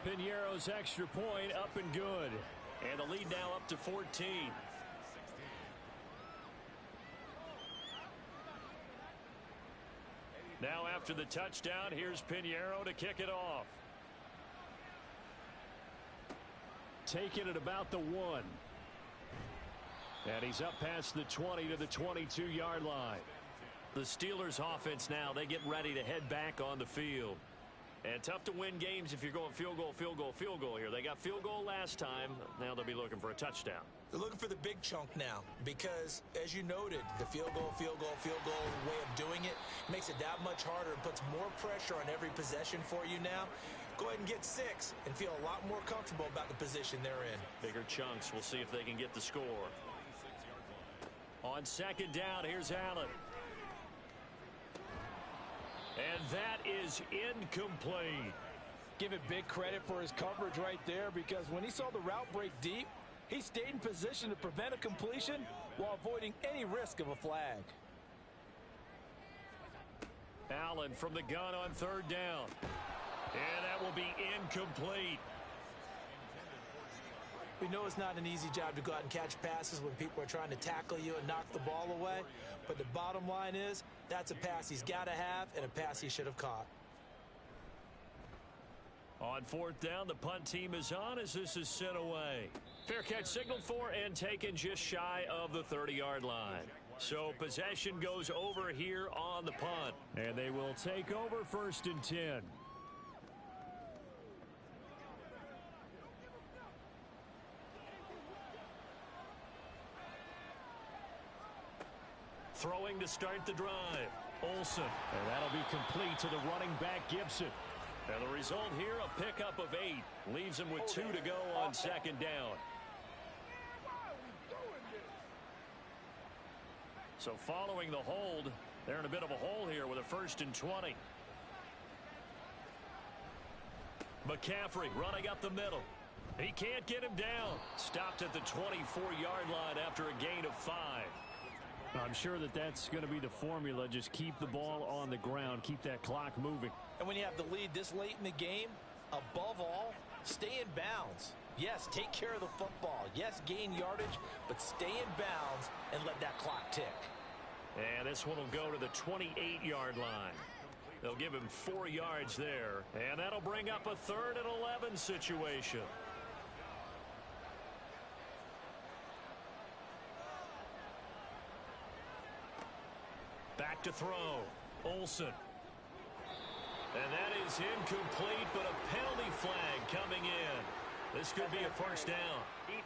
Piñeiro's extra point up and good. And the lead now up to 14. Now after the touchdown, here's Piñeiro to kick it off. Taking it about the 1. And he's up past the 20 to the 22-yard line. The Steelers offense now, they get ready to head back on the field. And tough to win games if you're going field goal, field goal, field goal here. They got field goal last time. Now they'll be looking for a touchdown. They're looking for the big chunk now because, as you noted, the field goal way of doing it makes it that much harder and puts more pressure on every possession for you now. Go ahead and get 6 and feel a lot more comfortable about the position they're in. Bigger chunks. We'll see if they can get the score. On 2nd down, here's Allen. And that is incomplete. Give it big credit for his coverage right there because when he saw the route break deep, he stayed in position to prevent a completion while avoiding any risk of a flag. Allen from the gun on 3rd down. And that will be incomplete. We know it's not an easy job to go out and catch passes when people are trying to tackle you and knock the ball away. But the bottom line is, that's a pass he's got to have and a pass he should have caught. On 4th down, the punt team is on as this is sent away. Fair catch signaled for and taken just shy of the 30-yard line. So possession goes over here on the punt. And they will take over 1st and 10. Throwing to start the drive. Olsen. And that'll be complete to the running back Gibson. And the result here, a pickup of 8. Leaves him with 2 to go on 2nd down. So following the hold, they're in a bit of a hole here with a 1st and 20. McCaffrey running up the middle. He can't get him down. Stopped at the 24-yard line after a gain of 5. I'm sure that's going to be the formula. Just keep the ball on the ground. Keep that clock moving. And when you have the lead this late in the game, above all, stay in bounds. Yes, take care of the football. Yes, gain yardage, but stay in bounds and let that clock tick. And this one will go to the 28-yard line. They'll give him 4 yards there, and that'll bring up a 3rd and 11 situation. Back to throw. Olsen. And that is incomplete, but a penalty flag coming in. This could be a first down. Defense.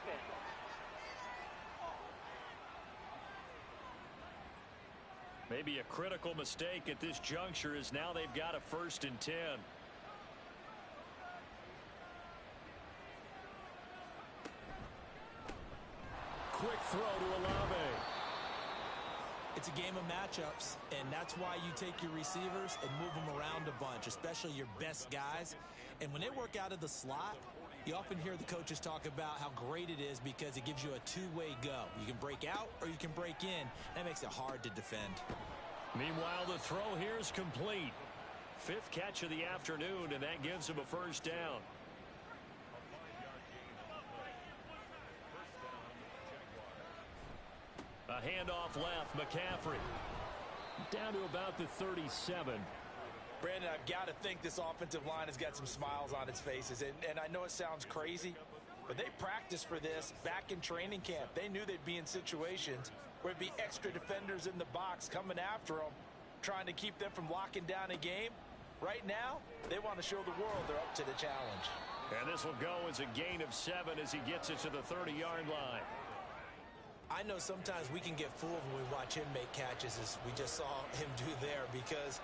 Maybe a critical mistake at this juncture is now they've got a 1st and 10. Quick throw to Olave. It's a game of matchups, and that's why you take your receivers and move them around a bunch, especially your best guys. And when they work out of the slot, you often hear the coaches talk about how great it is because it gives you a two-way go. You can break out or you can break in. That makes it hard to defend. Meanwhile, the throw here is complete. 5th catch of the afternoon, and that gives him a first down. A handoff left, McCaffrey. Down to about the 37. Brandon, I've got to think this offensive line has got some smiles on its faces. And I know it sounds crazy, but they practiced for this back in training camp. They knew they'd be in situations where it'd be extra defenders in the box coming after them, trying to keep them from locking down a game. Right now, they want to show the world they're up to the challenge. And this will go as a gain of 7 as he gets it to the 30-yard line. I know sometimes we can get fooled when we watch him make catches, as we just saw him do there, because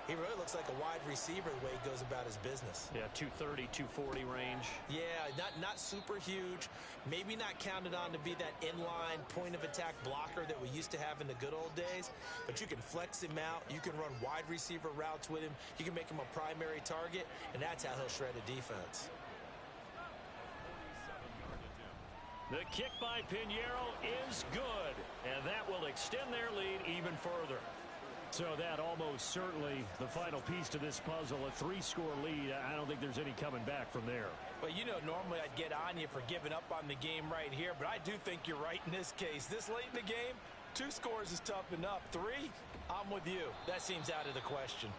he really looks like a wide receiver the way he goes about his business. Yeah, 230, 240 range. Yeah, not super huge. Maybe not counted on to be that inline point-of-attack blocker that we used to have in the good old days. But you can flex him out. You can run wide receiver routes with him. You can make him a primary target, and that's how he'll shred a defense. The kick by Pinheiro is good, and that will extend their lead even further. So that almost certainly the final piece to this puzzle, a 3-score lead. I don't think there's any coming back from there. Well, you know, normally I'd get on you for giving up on the game right here, but I do think you're right in this case. This late in the game, 2 scores is tough enough. 3, I'm with you. That seems out of the question.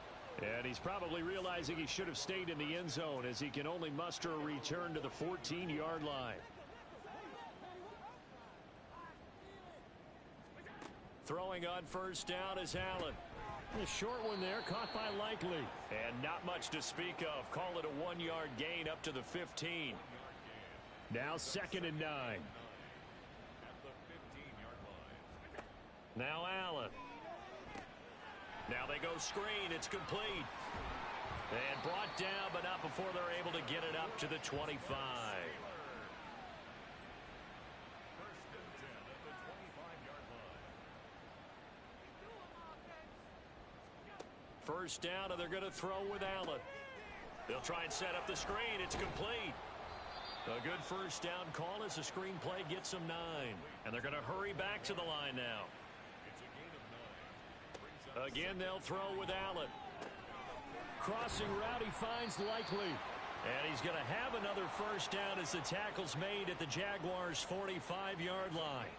And he's probably realizing he should have stayed in the end zone as he can only muster a return to the 14-yard line. Throwing on first down is Allen. A short one there, caught by Likely. And not much to speak of. Call it a 1-yard gain up to the 15. Now 2nd and 9. Now Allen. Now they go screen. It's complete. And brought down, but not before they're able to get it up to the 25. First down, and they're going to throw with Allen. They'll try and set up the screen. It's complete. A good first down call as the screen play gets them 9. And they're going to hurry back to the line now. Again, they'll throw with Allen. Crossing route, he finds Likely. And he's going to have another first down as the tackle's made at the Jaguars' 45-yard line.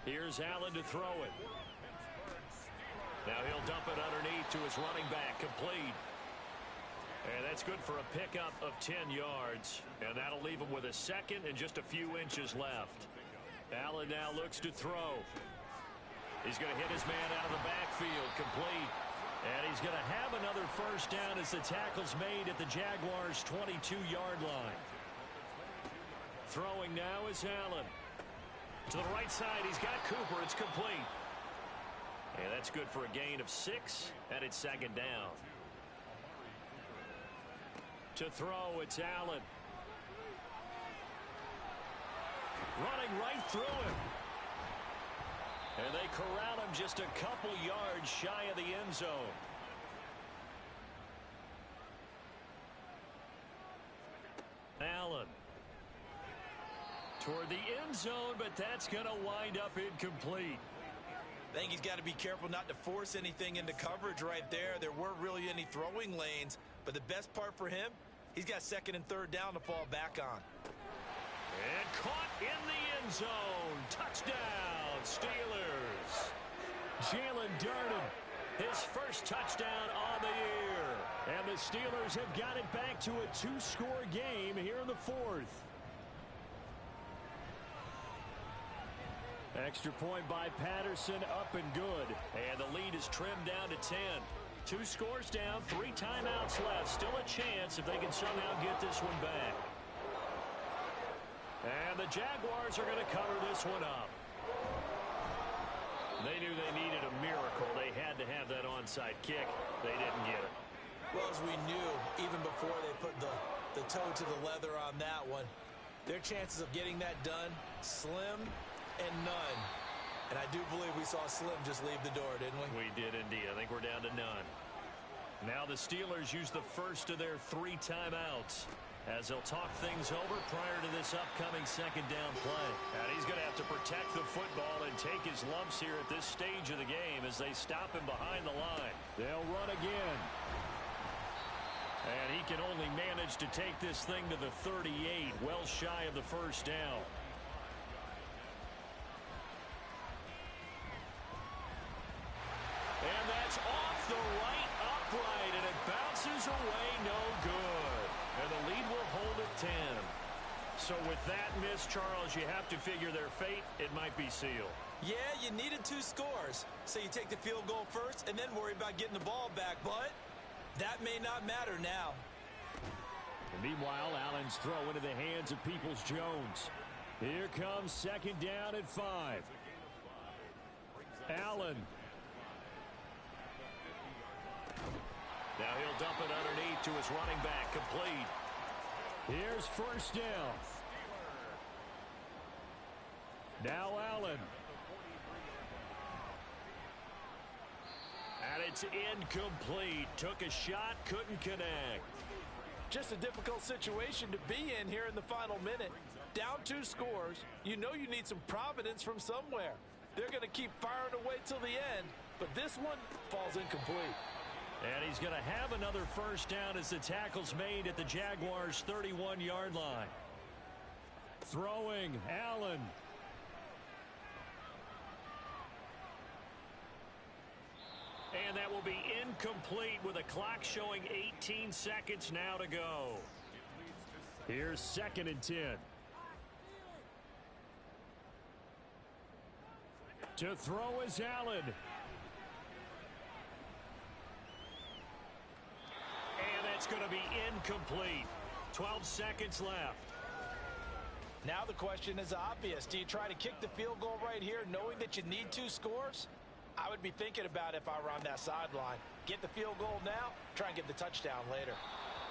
Here's Allen to throw it. Now he'll dump it underneath to his running back, complete. And that's good for a pickup of 10 yards. And that'll leave him with a 2nd and just a few inches left. Allen now looks to throw. He's going to hit his man out of the backfield, complete. And he's going to have another first down as the tackle's made at the Jaguars' 22-yard line. Throwing now is Allen. To the right side, he's got Cooper. It's complete. And that's good for a gain of 6, and it's 2nd down. To throw, it's Allen. Running right through him. And they corral him just a couple yards shy of the end zone. toward the end zone, but that's going to wind up incomplete. I think he's got to be careful not to force anything into coverage right there. There weren't really any throwing lanes, but the best part for him, he's got second and third down to fall back on. And caught in the end zone. Touchdown, Steelers. Jalen Durden, his first touchdown on the year. And the Steelers have got it back to a two-score game here in the fourth. Extra point by Patterson, up and good. And the lead is trimmed down to 10. 2 scores down, 3 timeouts left. Still a chance if they can somehow get this one back. And the Jaguars are going to cover this one up. They knew they needed a miracle. They had to have that onside kick. They didn't get it. Well, as we knew, even before they put the toe to the leather on that one, their chances of getting that done, slim and none. And I do believe we saw Slim just leave the door, didn't we? We did indeed. I think we're down to none. Now the Steelers use the first of their 3 timeouts as they'll talk things over prior to this upcoming second down play. And he's going to have to protect the football and take his lumps here at this stage of the game as they stop him behind the line. They'll run again. And he can only manage to take this thing to the 38, well shy of the first down. And that's off the right upright, and it bounces away no good. And the lead will hold at 10. So with that miss, Charles, you have to figure their fate. It might be sealed. Yeah, you needed 2 scores. So you take the field goal first and then worry about getting the ball back. But that may not matter now. And meanwhile, Allen's throw into the hands of Peoples-Jones. Here comes second down at 5. Allen. Now he'll dump it underneath to his running back, complete. Here's first down. Now Allen. And it's incomplete. Took a shot, couldn't connect. Just a difficult situation to be in here in the final minute. Down 2 scores. You know you need some providence from somewhere. They're going to keep firing away till the end, but this one falls incomplete. And he's going to have another first down as the tackle's made at the Jaguars' 31-yard line. Throwing, Allen. And that will be incomplete with a clock showing 18 seconds now to go. Here's second and 10. To throw is Allen. And that's going to be incomplete. 12 seconds left. Now the question is obvious. Do you try to kick the field goal right here knowing that you need 2 scores? I would be thinking about it if I were on that sideline. Get the field goal now, try and get the touchdown later.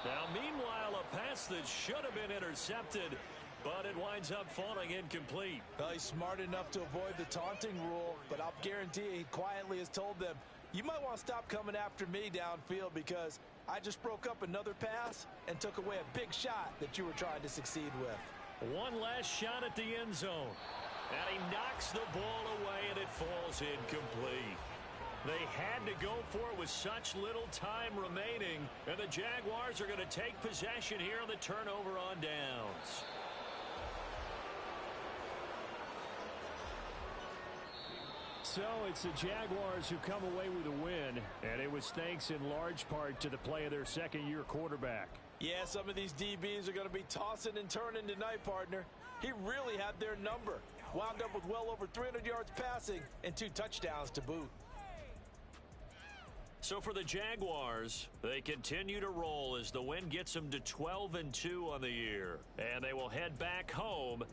Now, meanwhile, a pass that should have been intercepted, but it winds up falling incomplete. Well, he's smart enough to avoid the taunting rule, but I'll guarantee he quietly has told them, you might want to stop coming after me downfield because I just broke up another pass and took away a big shot that you were trying to succeed with. One last shot at the end zone. And he knocks the ball away, and it falls incomplete. They had to go for it with such little time remaining, and the Jaguars are going to take possession here on the turnover on downs. So it's the Jaguars who come away with a win, and it was thanks in large part to the play of their second-year quarterback. Yeah, some of these DBs are going to be tossing and turning tonight, partner. He really had their number. Wound up with well over 300 yards passing and 2 touchdowns to boot. So for the Jaguars, they continue to roll as the win gets them to 12-2 on the year. And they will head back home